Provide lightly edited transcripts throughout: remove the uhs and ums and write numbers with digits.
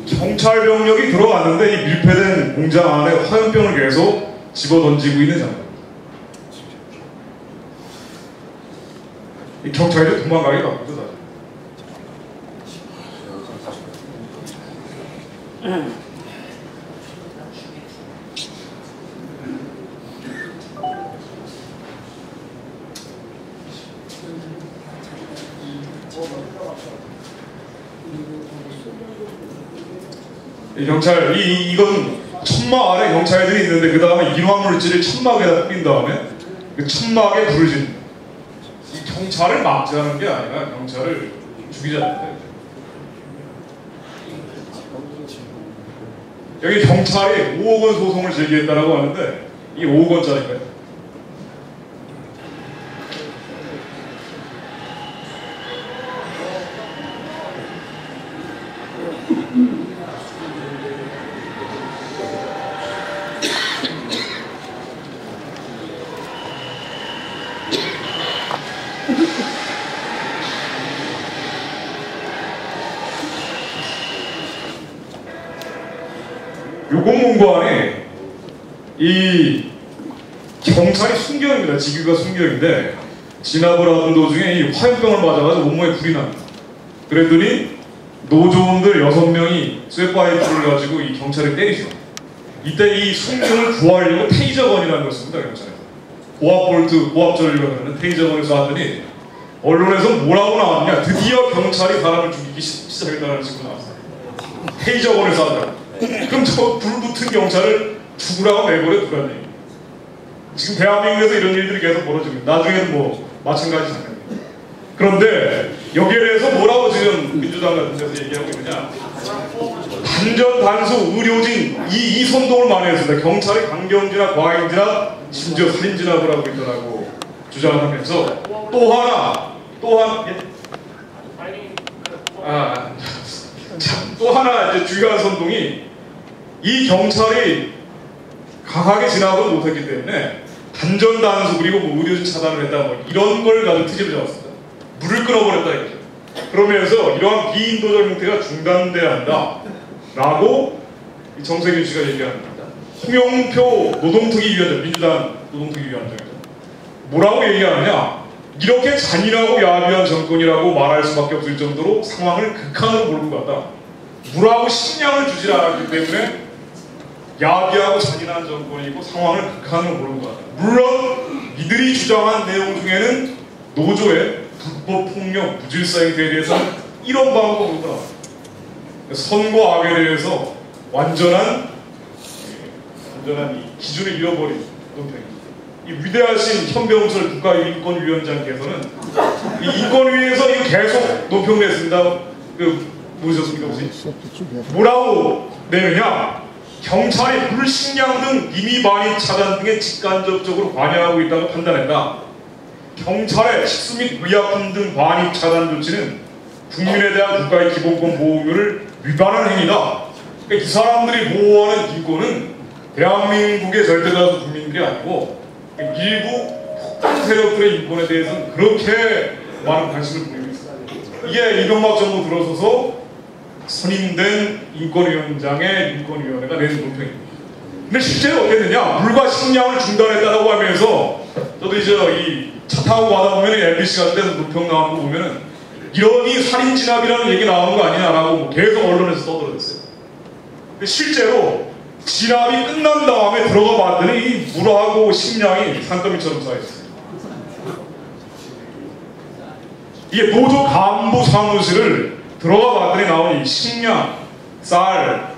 경찰 병력이 들어왔는데 이 밀폐된 공장 안에 화염병을 계속 집어던지고 있는 장면. 이 경찰이 도망가게 바쁘다. 이 경찰, 이건 천막 아래 경찰들이 있는데 그 다음에 인화물질을 천막에다 뿌린 다음에 그 천막에 불을 지는. 이 경찰을 막자는 게 아니라 경찰을 죽이자는 거예요. 여기 경찰이 5억 원 소송을 제기했다라고 하는데 이게 5억 원짜리인가요? 요공문관에 이 경찰이 순경입니다. 직위가 순경인데 진압을 하던 도중에 이 화염병을 맞아가지고 온몸에 불이 납니다. 그랬더니 노조원들 6명이 쇠파이프를 가지고 이 경찰을 때리죠. 이때 이 순경을 구하려고 테이저건이라는 걸 씁니다. 경찰에서 고압볼트, 고압전류라고 하는 테이저건을 쐈더니 언론에서 뭐라고 나왔냐, 드디어 경찰이 사람을 죽이기 시작했다는 식으로 나왔어요. 테이저건을 쐈다. 그럼 저 불붙은 경찰을 죽으라고 내버려 두라는 얘기. 지금 대한민국에서 이런 일들이 계속 벌어집니다. 나중에는 뭐 마찬가지 장면입니다. 그런데 여기에 대해서 뭐라고 지금 민주당 같은 데서 얘기하고 있느냐, 단전 단수 의료진 이 선동을 많이 했습니다. 경찰이 강경진압, 과잉진압, 심지어 살인진압을 하고 있더라고 주장을 하면서 또 하나 이제 중요한 선동이, 이 경찰이 강하게 진압을 못했기 때문에 단전 단수 그리고 뭐 의료진 차단을 했다 뭐 이런 걸 가지고 트집을 잡았습니다. 물을 끊어버렸다 이거죠. 그러면서 이러한 비인도적 형태가 중단돼야 한다 라고 정세균 씨가 얘기합니다. 홍영표 노동특위위원장, 민주당 노동특위위원장이죠. 뭐라고 얘기하느냐, 이렇게 잔인하고 야비한 정권이라고 말할 수밖에 없을 정도로 상황을 극한으로 몰고 갔다. 물하고 식량을 주질 않았기 때문에 야비하고 잔인한 정권이고 상황을 극한으로 몰고 갔다. 물론 이들이 주장한 내용 중에는 노조의 불법 폭력, 무질서 행태에 대해서는 이런 방법으로 나옵니다. 선과 악에 대해서 완전한 이 기준을 잃어버린 논평입니다. 이 위대하신 현병철 국가인권위원장께서는 이 인권위에서 이거 계속 논평을 했습니다. 모르셨습니까 혹시? 뭐라고 내느냐? 경찰이 불식량 등 임의 반입 차단 등에 직간접적으로 관여하고 있다고 판단했다. 경찰의 식수 및 의약품 등 반입 차단 조치는 국민에 대한 국가의 기본권 보호 의무를 위반하는 행위다. 그러니까 이 사람들이 보호하는 인권은 대한민국의 절대다수 국민들이 아니고 일부 폭탄 세력들의 인권에 대해서는 그렇게 많은 관심을 보이고 있습니다. 이게 이명박 정부 들어서서 선임된 인권위원장의 인권위원회가 내는 논평입니다. 근데 실제로 어땠느냐, 물과 식량을 중단했다고 하면서 저도 이제 이 차 타고 가다 보면 MBC 같은 데서 논평 나오는 거 보면은 이러니 살인진압이라는 얘기 나오는 거 아니냐라고 계속 언론에서 떠들어댔어요. 근데 실제로 진압이 끝난 다음에 들어가 봤더니 이 물하고 식량이 산더미처럼 쌓여있어요. 이게 노조 간부 사무실을 들어가 봤더니 나온 이 식량, 쌀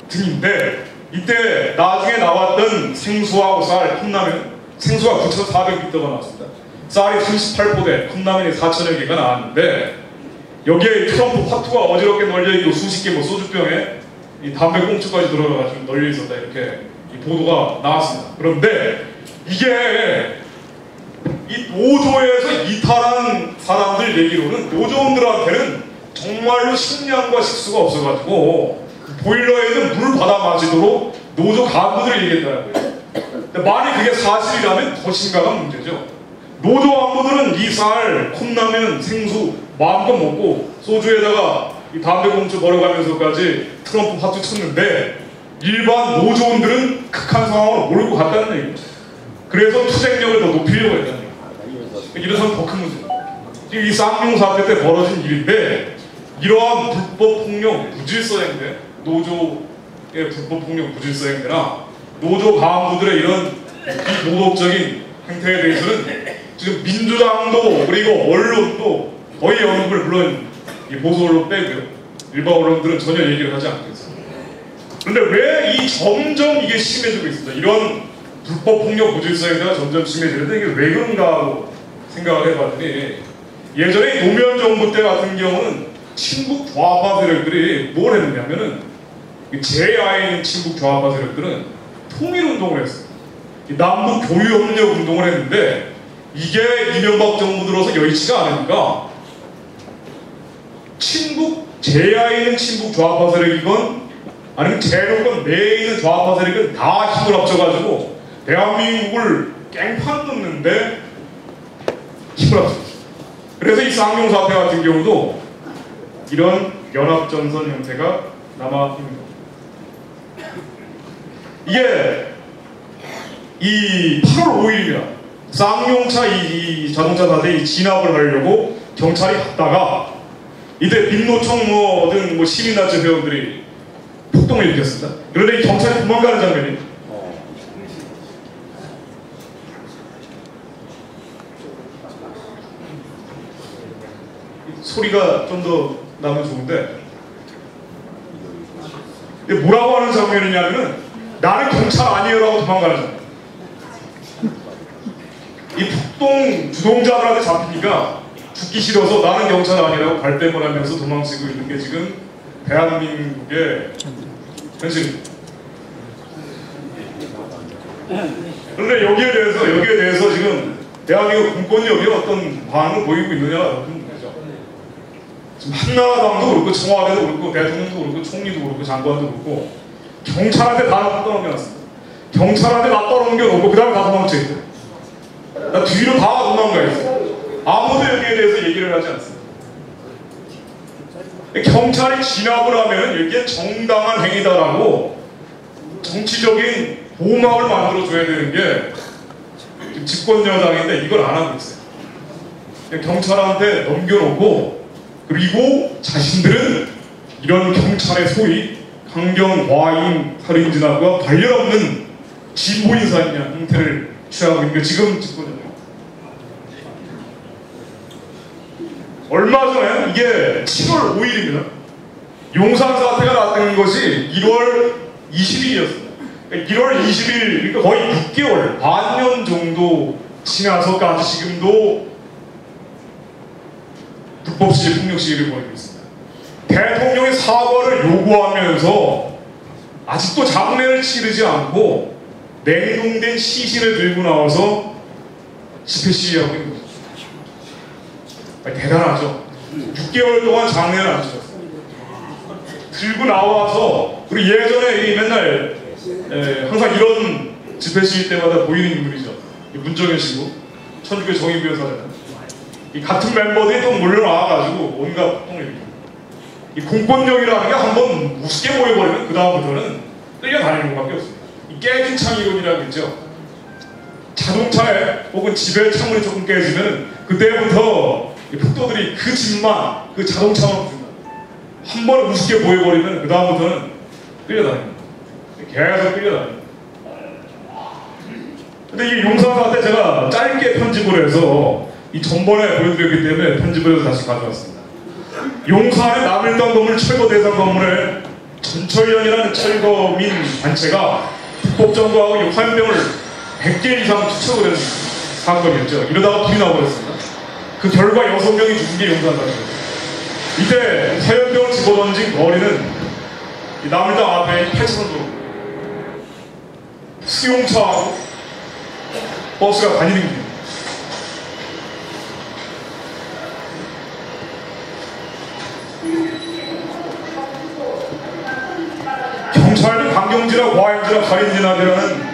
등인데, 이때 나중에 나왔던 생수하고 쌀, 컵라면, 생수가 9,400리터가 나왔습니다. 쌀이 38포대, 컵라면이 4,000여 개가 나왔는데, 여기에 트럼프 화투가 어지럽게 널려있고 수십 개 뭐 소주병에 이 담배 꽁초까지 들어가가지고 널려있었다, 이렇게 이 보도가 나왔습니다. 그런데 이게 이 노조에서 이탈한 사람들 얘기로는 노조원들한테는 정말로 식량과 식수가 없어가지고 보일러에는 물 받아 마시도록 노조 간부들이 얘기했다고요. 만약 그게 사실이라면 더 심각한 문제죠. 노조 간부들은 이 쌀, 컵라면, 생수 마음껏 먹고 소주에다가 이 담배 공주 벌어가면서까지 트럼프 화투 쳤는데 일반 노조원들은 극한 상황으로 몰고 갔다는 얘기입니다. 그래서 투쟁력을 더 높이려고 했다는 얘기입니다. 이래서는 더 큰 문제입니다. 지금 이 쌍용 사태 때 벌어진 일인데 이러한 불법 폭력 무질서 행태, 노조의 불법 폭력 무질서 행태나 노조 간부들의 이런 비도덕적인 행태에 대해서는 지금 민주당도 그리고 언론도 거의 언급을 물론 이 보수 언론 빼고요. 일반 언론들은 전혀 얘기를 하지 않고 있습니다. 그런데 왜 점점 이게 심해지고 있습니다. 이런 불법 폭력 무질서 행태가 점점 심해지는데 이게 왜 그런가 하고 생각을 해봤더니 예전에 노무현 정부 때 같은 경우는 친북 좌파 세력들이 뭘 했느냐면은 제야에 있는 친북 좌파 세력들은 통일운동을 했어요. 남북 교류협력 운동을 했는데 이게 이명박 정부 들어서 여의치가 않으니까 제야에 있는 친북 좌파 세력이건 아니면 제로건 내에 있는 좌파 세력은 다 힘을 합쳐가지고 대한민국을 깽판 뚫는데 힘을 합쳤어요. 그래서 이 쌍용 사태 같은 경우도 이런 연합전선 형태가 남아 있는 겁니다. 이게 이 8월 5일입니다. 쌍용차 이 자동차 사태에 진압을 하려고 경찰이 갔다가 이때 민노총 등 시민단체 회원들이 폭동을 일으켰습니다. 그런데 이 경찰이 도망가는 장면이 소리가 좀 더 나면 좋은데 뭐라고 하는 장면이냐면은 나는 경찰 아니에요 라고 도망가는 장면. 이 폭동 주동자들한테 잡히니까 죽기 싫어서 나는 경찰 아니라고 발뺌을 하면서 도망치고 있는 게 지금 대한민국의 현실입니다. 그런데 여기에 대해서 지금 대한민국 공권력이 어떤 반응을 보이고 있느냐 지금 한나라당도 그렇고 청와대도 그렇고 대통령도 그렇고 총리도 그렇고 장관도 그렇고 경찰한테 다 떠넘겨놨습니다. 경찰한테 다 떠넘겨놓고 그 다음에 다 도망쳐있고 나 뒤로 다 도망가있어요. 아무도 여기에 대해서 얘기를 하지 않습니다. 경찰이 진압을 하면 이게 정당한 행위다라고 정치적인 보호막을 만들어줘야 되는 게 지금 집권 여당인데 이걸 안 하고 있어요. 경찰한테 넘겨놓고 그리고 자신들은 이런 경찰의 소위 강경, 와인, 살인 진압과 관련 없는 진보 인사에 대한 형태를 취하고 있는 게 지금 집권입니다. 얼마 전에 이게 7월 5일입니다. 용산 사태가 났던 것이 1월 20일이었습니다. 1월 20일, 그러니까 거의 6개월, 반년 정도 지나서까지 지금도 불법 시위, 폭력 시위를 벌이고 있습니다. 대통령의 사과를 요구하면서 아직도 장례를 치르지 않고 냉동된 시신을 들고 나와서 집회 시위하고 있는 거죠. 대단하죠. 6개월 동안 장례를 안 치렀어요. 들고 나와서 우리 예전에 맨날 항상 이런 집회 시위 때마다 보이는 인물이죠. 문정현 씨고 천주교 정의부연 사장. 이 같은 멤버들이 또 몰려나와가지고 온갖 폭동을 일으킵니다. 이 공권력이라는 게 한번 우습게 보여버리면 그 다음부터는 끌려다니는 것밖에 없습니다. 이 깨진 창이론이라고 있죠. 자동차에 혹은 집에 창문이 조금 깨지면 그때부터 이 폭도들이 그 집만, 그 자동차만 부순다. 한 번 우습게 보여버리면 그 다음부터는 끌려다닙니다. 계속 끌려다닙니다. 근데 이 용산 사태 제가 짧게 편집을 해서 이 전번에 보여드렸기 때문에 편집을 해서 다시 가져왔습니다. 용산의 남일당 건물 철거 대상 건물에 전철련이라는 철거민 단체가 불법 점거하고 화염병을 100개 이상 투척을 했는 사건이었죠. 이러다가 불이 나버렸습니다. 그 결과 6명이 죽은 게 용산 사건이었습니다. 이때 화염병을 집어던진 거리는 이 남일당 앞에 8차선도로 수용차하고 버스가 다니는 길입니다. 경찰이 강경진압, 과잉진압, 살인진압이라는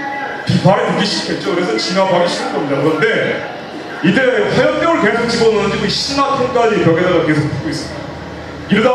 비판을 듣기 싫겠죠. 그래서 진압하기 싫은 겁니다. 그런데 이때 화염병을 계속 집어넣는지 그 신라통까지 벽에다가 계속 붙고 있습니다. 이러다